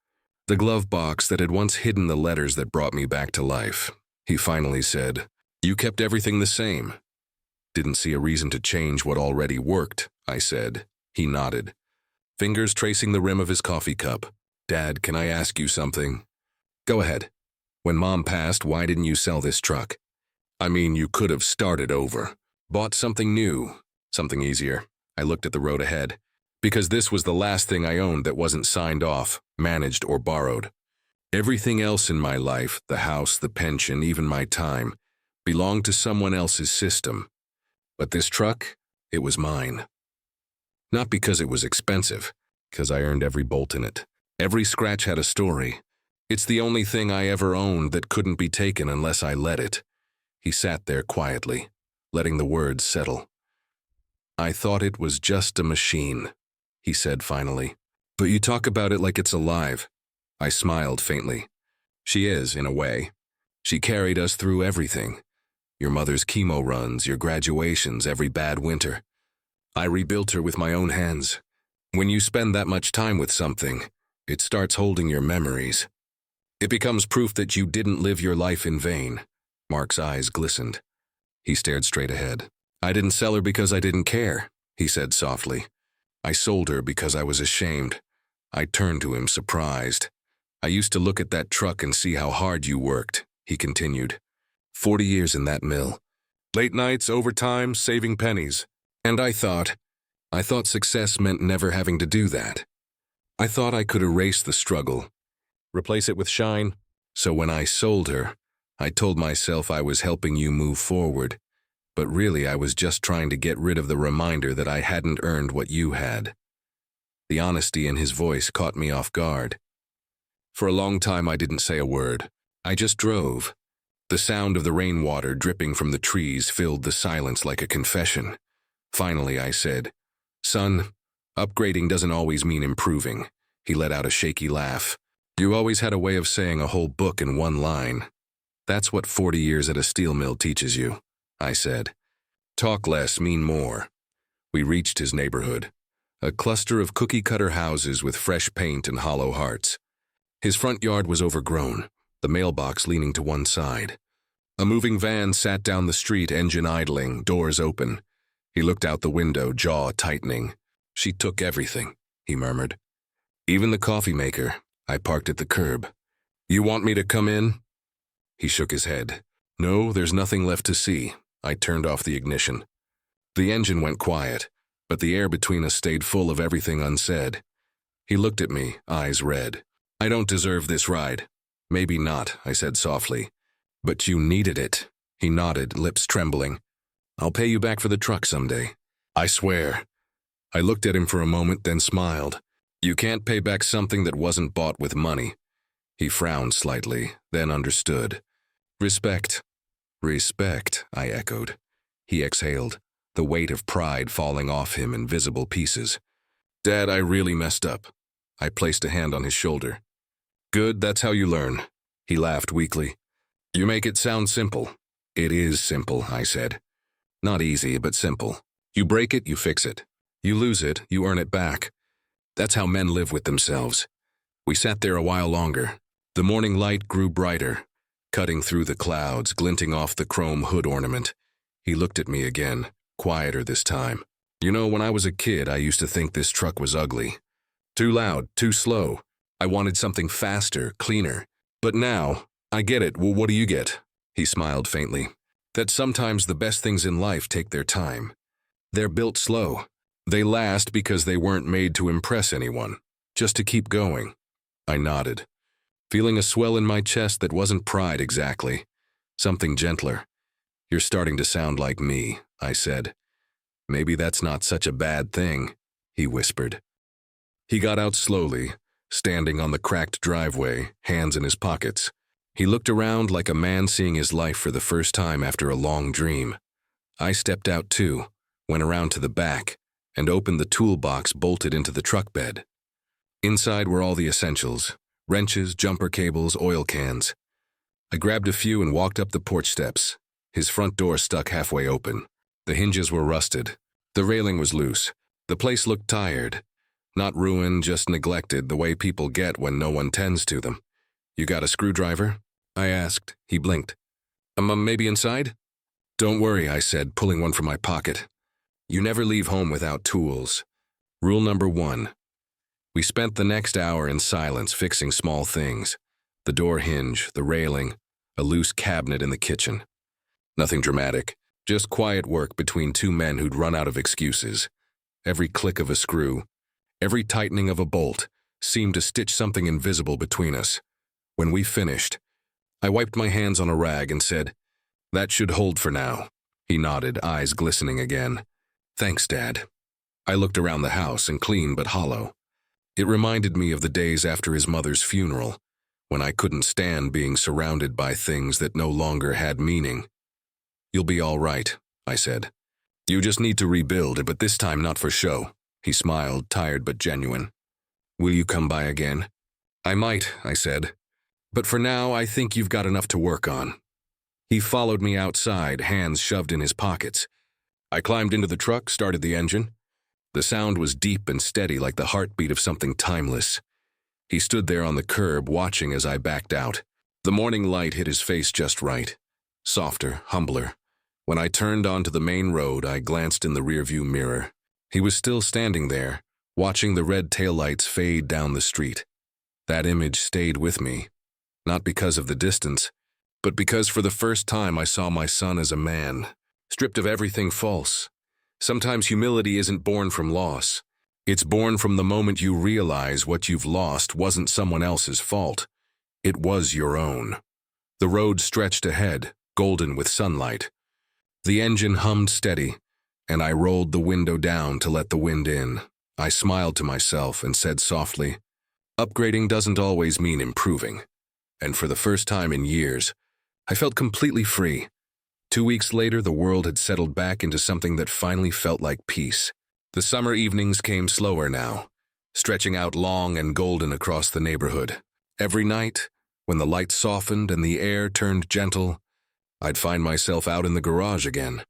[SPEAKER 1] the glove box that had once hidden the letters that brought me back to life. He finally said, "You kept everything the same." "Didn't see a reason to change what already worked," I said. He nodded, fingers tracing the rim of his coffee cup. "Dad, can I ask you something?" "Go ahead. When Mom passed, why didn't you sell this truck?" "I mean, you could have started over. Bought something new, something easier." I looked at the road ahead. Because this was the last thing I owned that wasn't signed off, managed, or borrowed. Everything else in my life, the house, the pension, even my time, belonged to someone else's system. But this truck, it was mine. Not because it was expensive, because I earned every bolt in it. Every scratch had a story. It's the only thing I ever owned that couldn't be taken unless I let it." He sat there quietly, letting the words settle. "I thought it was just a machine," he said finally. "But you talk about it like it's alive." I smiled faintly. "She is, in a way. She carried us through everything. Your mother's chemo runs, your graduations, every bad winter. I rebuilt her with my own hands. When you spend that much time with something, it starts holding your memories. It becomes proof that you didn't live your life in vain." Mark's eyes glistened. He stared straight ahead. "I didn't sell her because I didn't care," he said softly. "I sold her because I was ashamed." I turned to him, surprised. "I used to look at that truck and see how hard you worked," he continued. 40 years in that mill. Late nights, overtime, saving pennies. And I thought success meant never having to do that. I thought I could erase the struggle, replace it with shine. So when I sold her, I told myself I was helping you move forward. But really I was just trying to get rid of the reminder that I hadn't earned what you had." The honesty in his voice caught me off guard. For a long time I didn't say a word. I just drove. The sound of the rainwater dripping from the trees filled the silence like a confession. Finally I said, "Son, upgrading doesn't always mean improving." He let out a shaky laugh. "You always had a way of saying a whole book in one line. That's what 40 years at a steel mill teaches you," I said. "Talk less, mean more." We reached his neighborhood, a cluster of cookie-cutter houses with fresh paint and hollow hearts. His front yard was overgrown, the mailbox leaning to one side. A moving van sat down the street, engine idling, doors open. He looked out the window, jaw tightening. "She took everything," he murmured. "Even the coffee maker." I parked at the curb. "You want me to come in?" He shook his head. "No, there's nothing left to see." I turned off the ignition. The engine went quiet, but the air between us stayed full of everything unsaid. He looked at me, eyes red. "I don't deserve this ride." "Maybe not," I said softly. "But you needed it." He nodded, lips trembling. "I'll pay you back for the truck someday. I swear." I looked at him for a moment, then smiled. "You can't pay back something that wasn't bought with money." He frowned slightly, then understood. "Respect." "Respect," I echoed. He exhaled, the weight of pride falling off him in visible pieces. "Dad, I really messed up." I placed a hand on his shoulder. "Good, that's how you learn." He laughed weakly. "You make it sound simple." "It is simple," I said. "Not easy, but simple. You break it, you fix it. You lose it, you earn it back. That's how men live with themselves." We sat there a while longer. The morning light grew brighter, cutting through the clouds, glinting off the chrome hood ornament. He looked at me again, quieter this time. "You know, when I was a kid, I used to think this truck was ugly. Too loud, too slow. I wanted something faster, cleaner. But now, I get it. Well, what do you get?" He smiled faintly. "That sometimes the best things in life take their time. They're built slow. They last because they weren't made to impress anyone, just to keep going." I nodded, feeling a swell in my chest that wasn't pride exactly, something gentler. "You're starting to sound like me," I said. "Maybe that's not such a bad thing," he whispered. He got out slowly, standing on the cracked driveway, hands in his pockets. He looked around like a man seeing his life for the first time after a long dream. I stepped out too, went around to the back, and opened the toolbox bolted into the truck bed. Inside were all the essentials: wrenches, jumper cables, oil cans. I grabbed a few and walked up the porch steps. His front door stuck halfway open. The hinges were rusted. The railing was loose. The place looked tired. Not ruined, just neglected, the way people get when no one tends to them. "You got a screwdriver?" I asked. He blinked. Maybe inside?" "Don't worry," I said, pulling one from my pocket. "You never leave home without tools. Rule number 1. We spent the next hour in silence fixing small things. The door hinge, the railing, a loose cabinet in the kitchen. Nothing dramatic, just quiet work between two men who'd run out of excuses. Every click of a screw, every tightening of a bolt, seemed to stitch something invisible between us. When we finished, I wiped my hands on a rag and said, "That should hold for now." He nodded, eyes glistening again. "Thanks, Dad." I looked around the house, and clean but hollow. It reminded me of the days after his mother's funeral, when I couldn't stand being surrounded by things that no longer had meaning. "You'll be all right," I said. "You just need to rebuild it, but this time not for show." He smiled, tired but genuine. "Will you come by again?" "I might," I said. "But for now, I think you've got enough to work on." He followed me outside, hands shoved in his pockets. I climbed into the truck, started the engine. The sound was deep and steady, like the heartbeat of something timeless. He stood there on the curb, watching as I backed out. The morning light hit his face just right. Softer, humbler. When I turned onto the main road, I glanced in the rearview mirror. He was still standing there, watching the red taillights fade down the street. That image stayed with me, not because of the distance, but because for the first time I saw my son as a man, stripped of everything false. Sometimes humility isn't born from loss. It's born from the moment you realize what you've lost wasn't someone else's fault. It was your own. The road stretched ahead, golden with sunlight. The engine hummed steady, and I rolled the window down to let the wind in. I smiled to myself and said softly, "Upgrading doesn't always mean improving." And for the first time in years, I felt completely free. 2 weeks later, the world had settled back into something that finally felt like peace. The summer evenings came slower now, stretching out long and golden across the neighborhood. Every night, when the lights softened and the air turned gentle, I'd find myself out in the garage again.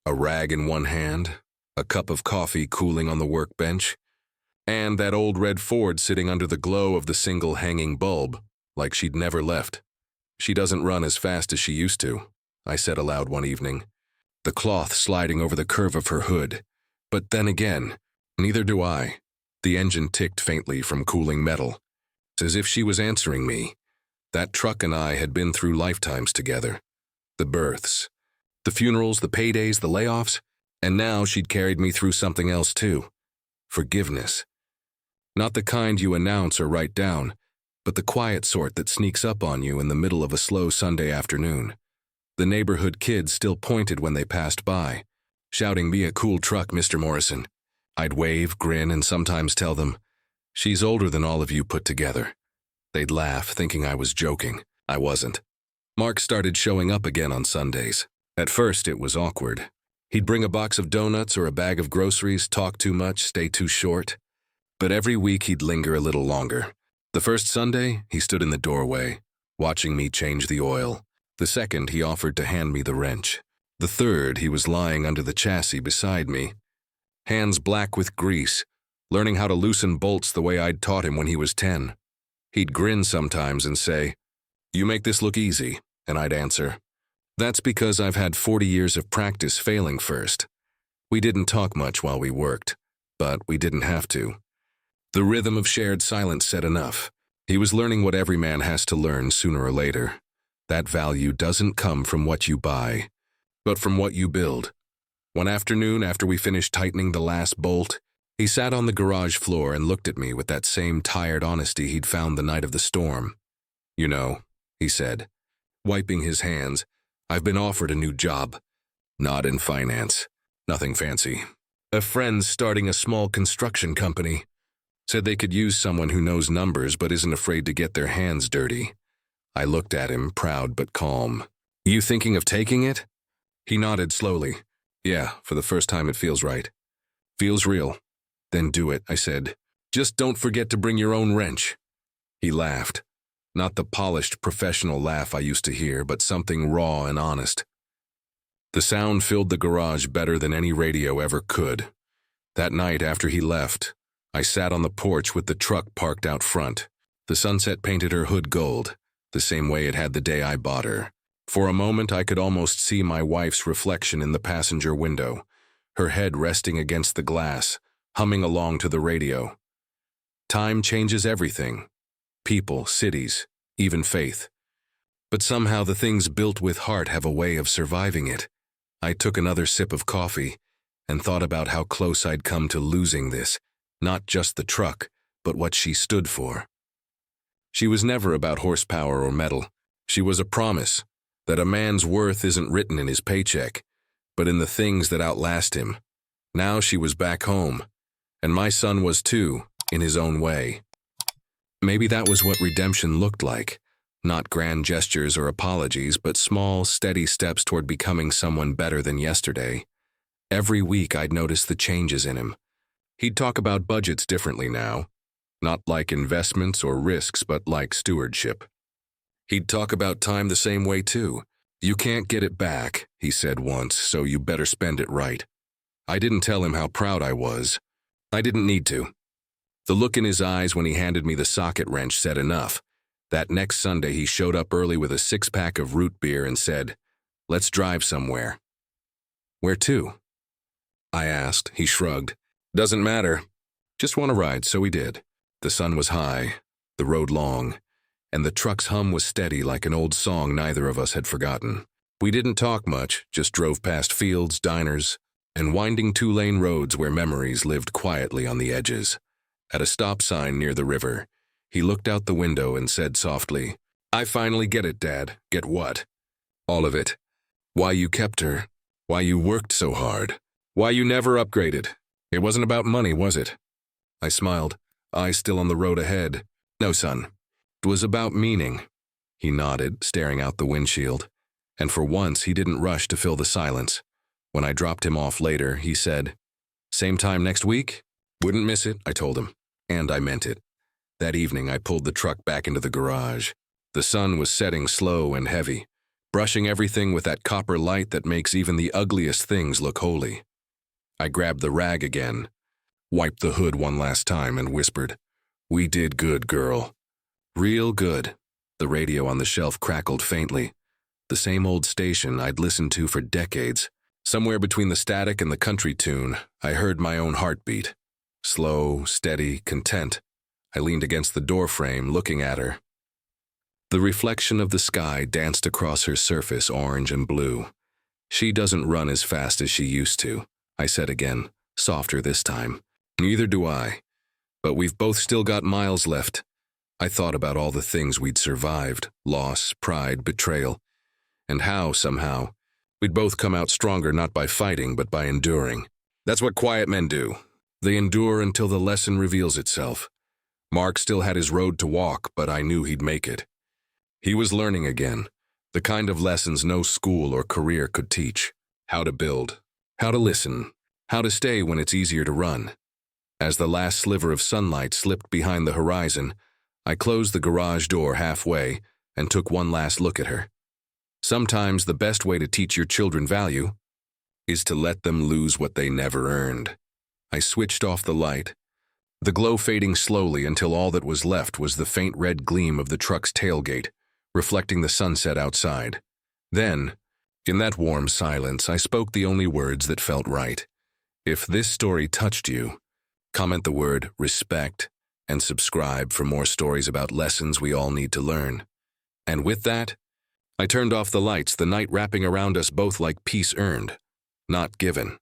[SPEAKER 1] A rag in one hand, a cup of coffee cooling on the workbench, and that old red Ford sitting under the glow of the single hanging bulb, like she'd never left. "She doesn't run as fast as she used to," I said aloud one evening, the cloth sliding over the curve of her hood. But then again, neither do I. The engine ticked faintly from cooling metal. It's as if she was answering me. That truck and I had been through lifetimes together. The births, the funerals, the paydays, the layoffs, and now she'd carried me through something else too. Forgiveness. Not the kind you announce or write down, but the quiet sort that sneaks up on you in the middle of a slow Sunday afternoon. The neighborhood kids still pointed when they passed by, shouting, "Be a cool truck, Mr. Morrison." I'd wave, grin, and sometimes tell them, "She's older than all of you put together." They'd laugh, thinking I was joking. I wasn't. Mark started showing up again on Sundays. At first, it was awkward. He'd bring a box of donuts or a bag of groceries, talk too much, stay too short. But every week he'd linger a little longer. The first Sunday, he stood in the doorway, watching me change the oil. The second, he offered to hand me the wrench. The third, he was lying under the chassis beside me, hands black with grease, learning how to loosen bolts the way I'd taught him when he was 10. He'd grin sometimes and say, "You make this look easy," and I'd answer, "That's because I've had 40 years of practice failing first." We didn't talk much while we worked, but we didn't have to. The rhythm of shared silence said enough. He was learning what every man has to learn sooner or later. That value doesn't come from what you buy, but from what you build. One afternoon, after we finished tightening the last bolt, he sat on the garage floor and looked at me with that same tired honesty he'd found the night of the storm. "You know," he said, wiping his hands, "I've been offered a new job. Not in finance. Nothing fancy. A friend's starting a small construction company. Said they could use someone who knows numbers but isn't afraid to get their hands dirty." I looked at him, proud but calm. "You thinking of taking it?" He nodded slowly. "Yeah, for the first time it feels right." "Feels real." "Then do it," I said. "Just don't forget to bring your own wrench." He laughed. Not the polished professional laugh I used to hear, but something raw and honest. The sound filled the garage better than any radio ever could. That night after he left, I sat on the porch with the truck parked out front. The sunset painted her hood gold, the same way it had the day I bought her. For a moment, I could almost see my wife's reflection in the passenger window, her head resting against the glass, humming along to the radio. Time changes everything. People, cities, even faith. But somehow the things built with heart have a way of surviving it. I took another sip of coffee and thought about how close I'd come to losing this, not just the truck, but what she stood for. She was never about horsepower or metal. She was a promise that a man's worth isn't written in his paycheck, but in the things that outlast him. Now she was back home, and my son was too, in his own way. Maybe that was what redemption looked like. Not grand gestures or apologies, but small, steady steps toward becoming someone better than yesterday. Every week I'd notice the changes in him. He'd talk about budgets differently now. Not like investments or risks, but like stewardship. He'd talk about time the same way too. You can't get it back, he said once, so you better spend it right. I didn't tell him how proud I was. I didn't need to. The look in his eyes when he handed me the socket wrench said enough. That next Sunday he showed up early with a 6-pack of root beer and said, "Let's drive somewhere." "Where to?" I asked. He shrugged. "Doesn't matter. Just want to ride," so we did. The sun was high, the road long, and the truck's hum was steady like an old song neither of us had forgotten. We didn't talk much, just drove past fields, diners, and winding 2-lane roads where memories lived quietly on the edges. At a stop sign near the river, he looked out the window and said softly, "I finally get it, Dad." "Get what?" "All of it. Why you kept her. Why you worked so hard. Why you never upgraded. It wasn't about money, was it?" I smiled, eyes still on the road ahead. "No, son. It was about meaning." He nodded, staring out the windshield. And for once, he didn't rush to fill the silence. When I dropped him off later, he said, "Same time next week?" "Wouldn't miss it," I told him. And I meant it. That evening, I pulled the truck back into the garage. The sun was setting slow and heavy, brushing everything with that copper light that makes even the ugliest things look holy. I grabbed the rag again, wiped the hood one last time, and whispered, "We did good, girl. Real good." The radio on the shelf crackled faintly. The same old station I'd listened to for decades. Somewhere between the static and the country tune, I heard my own heartbeat. Slow, steady, content. I leaned against the doorframe, looking at her. The reflection of the sky danced across her surface, orange and blue. "She doesn't run as fast as she used to," I said again, softer this time. "Neither do I. But we've both still got miles left." I thought about all the things we'd survived, loss, pride, betrayal, and how, somehow, we'd both come out stronger not by fighting, but by enduring. That's what quiet men do. They endure until the lesson reveals itself. Mark still had his road to walk, but I knew he'd make it. He was learning again, the kind of lessons no school or career could teach. How to build, how to listen, how to stay when it's easier to run. As the last sliver of sunlight slipped behind the horizon, I closed the garage door halfway and took one last look at her. Sometimes the best way to teach your children value is to let them lose what they never earned. I switched off the light, the glow fading slowly until all that was left was the faint red gleam of the truck's tailgate, reflecting the sunset outside. Then, in that warm silence, I spoke the only words that felt right. If this story touched you, comment the word respect and subscribe for more stories about lessons we all need to learn. And with that, I turned off the lights, the night wrapping around us both like peace earned, not given.